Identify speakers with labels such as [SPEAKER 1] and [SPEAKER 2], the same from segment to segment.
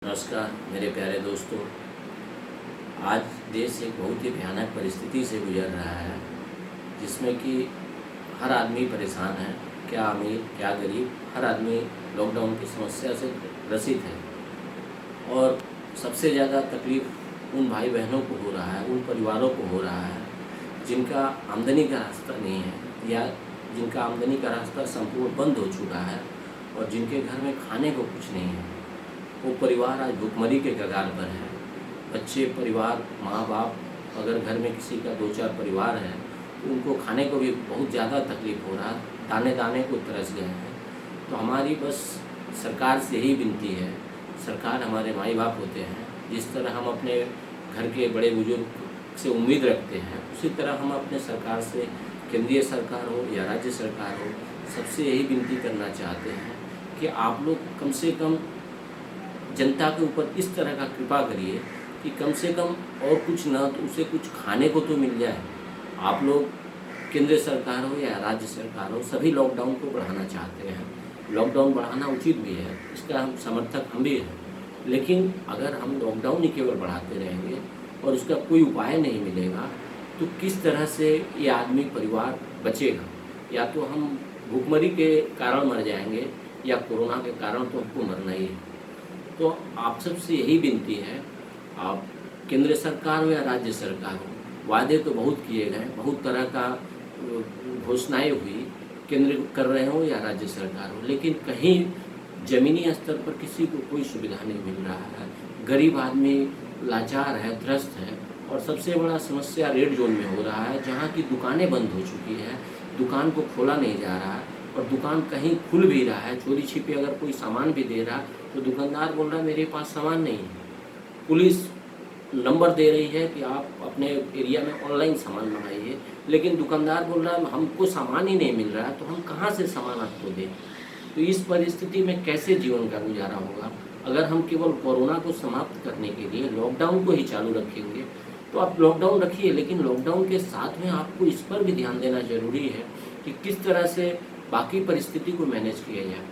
[SPEAKER 1] नमस्कार मेरे प्यारे दोस्तों। आज देश एक बहुत ही भयानक परिस्थिति से गुजर रहा है जिसमें कि हर आदमी परेशान है। क्या अमीर क्या गरीब, हर आदमी लॉकडाउन की समस्या से ग्रसित है। और सबसे ज़्यादा तकलीफ़ उन भाई बहनों को हो रहा है, उन परिवारों को हो रहा है जिनका आमदनी का रास्ता नहीं है या जिनका आमदनी का रास्ता संपूर्ण बंद हो चुका है और जिनके घर में खाने को कुछ नहीं है। वो परिवार आज भुखमरी के कगार पर है। बच्चे, परिवार, माँ बाप, अगर घर में किसी का 2-4 परिवार है तो उनको खाने को भी बहुत ज़्यादा तकलीफ़ हो रहा है, दाने दाने को तरस गए हैं। तो हमारी बस सरकार से यही विनती है, सरकार हमारे माई बाप होते हैं, जिस तरह हम अपने घर के बड़े बुजुर्ग से उम्मीद रखते हैं उसी तरह हम अपने सरकार से, केंद्रीय सरकार हो या राज्य सरकार हो, सबसे यही विनती करना चाहते हैं कि आप लोग कम से कम जनता के ऊपर इस तरह का कृपा करिए कि कम से कम और कुछ ना तो उसे कुछ खाने को तो मिल जाए। आप लोग केंद्र सरकार हो या राज्य सरकार हो, सभी लॉकडाउन को बढ़ाना चाहते हैं। लॉकडाउन बढ़ाना उचित भी है, इसका हम समर्थक हम भी हैं। लेकिन अगर हम लॉकडाउन ही केवल बढ़ाते रहेंगे और उसका कोई उपाय नहीं मिलेगा तो किस तरह से ये आदमी परिवार बचेगा। या तो हम भूखमरी के कारण मर जाएंगे या कोरोना के कारण तो हमको मरना ही है। तो आप सबसे यही विनती है, आप केंद्र सरकार हो या राज्य सरकार हो, वादे तो बहुत किए गए, बहुत तरह का घोषणाएं हुई, केंद्र कर रहे हो या राज्य सरकार हो, लेकिन कहीं ज़मीनी स्तर पर किसी को कोई सुविधा नहीं मिल रहा है। गरीब आदमी लाचार है, त्रस्त है। और सबसे बड़ा समस्या रेड जोन में हो रहा है, जहाँ की दुकानें बंद हो चुकी है, दुकान को खोला नहीं जा रहा है और दुकान कहीं खुल भी रहा है, चोरी छिपे अगर कोई सामान भी दे रहा है तो दुकानदार बोल रहा है मेरे पास सामान नहीं है। पुलिस नंबर दे रही है कि आप अपने एरिया में ऑनलाइन सामान मंगाइए, लेकिन दुकानदार बोल रहा है हमको सामान ही नहीं मिल रहा है, तो हम कहाँ से सामान आपको दें। तो इस परिस्थिति में कैसे जीवन का गुजारा होगा। अगर हम केवल कोरोना को समाप्त करने के लिए लॉकडाउन को ही चालू रखेंगे तो आप लॉकडाउन रखिए, लेकिन लॉकडाउन के साथ में आपको इस पर भी ध्यान देना जरूरी है कि किस तरह से बाकी परिस्थिति को मैनेज किया जाए।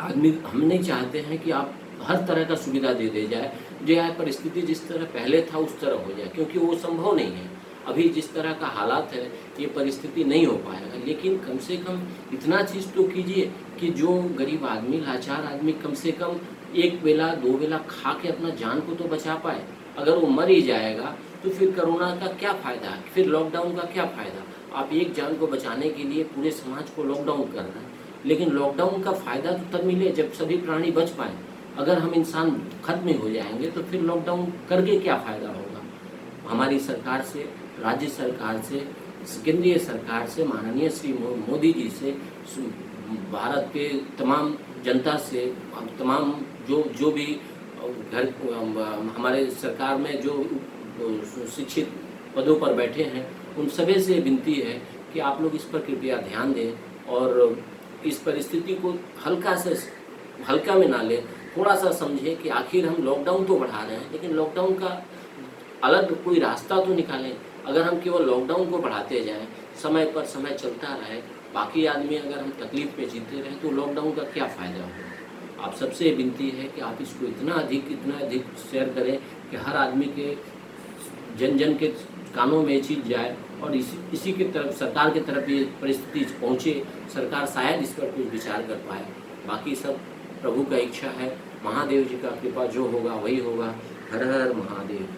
[SPEAKER 1] आदमी हम नहीं चाहते हैं कि आप हर तरह का सुविधा दे जाए, जो यह परिस्थिति जिस तरह पहले था उस तरह हो जाए, क्योंकि वो संभव नहीं है। अभी जिस तरह का हालात है ये परिस्थिति नहीं हो पाएगा, लेकिन कम से कम इतना चीज़ तो कीजिए कि जो गरीब आदमी, लाचार आदमी कम से कम एक बेला 2 बेला खा के अपना जान को तो बचा पाए। अगर वो मर ही जाएगा तो फिर कोरोना का क्या फ़ायदा है, फिर लॉकडाउन का क्या फ़ायदा। आप एक जान को बचाने के लिए पूरे समाज को लॉकडाउन कर रहे हैं, लेकिन लॉकडाउन का फ़ायदा तो तब मिले जब सभी प्राणी बच पाएँ। अगर हम इंसान खत्म हो जाएंगे तो फिर लॉकडाउन करके क्या फ़ायदा होगा। हमारी सरकार से, राज्य सरकार से, केंद्रीय सरकार से, माननीय श्री मोदी जी से, भारत के तमाम जनता से, तमाम जो भी घर हमारे सरकार में जो शिक्षित पदों पर बैठे हैं उन सभी से विनती है कि आप लोग इस पर कृपया ध्यान दें और इस परिस्थिति को हल्का में ना लें। थोड़ा सा समझें कि आखिर हम लॉकडाउन तो बढ़ा रहे हैं, लेकिन लॉकडाउन का अलग कोई रास्ता तो निकालें। अगर हम केवल लॉकडाउन को बढ़ाते जाएं, समय पर समय चलता रहे, बाकी आदमी अगर हम तकलीफ में जीते रहें तो लॉकडाउन का क्या फ़ायदा होगा। आप सबसे विनती है कि आप इसको इतना अधिक शेयर करें कि हर आदमी के जन के कानों में ये चीज़ जाए और इसी की तरफ, सरकार की तरफ ये परिस्थिति पहुँचे। सरकार शायद इस पर कुछ विचार कर पाए। बाकी सब प्रभु का इच्छा है, महादेव जी का कृपा जो होगा वही होगा। हर हर महादेव।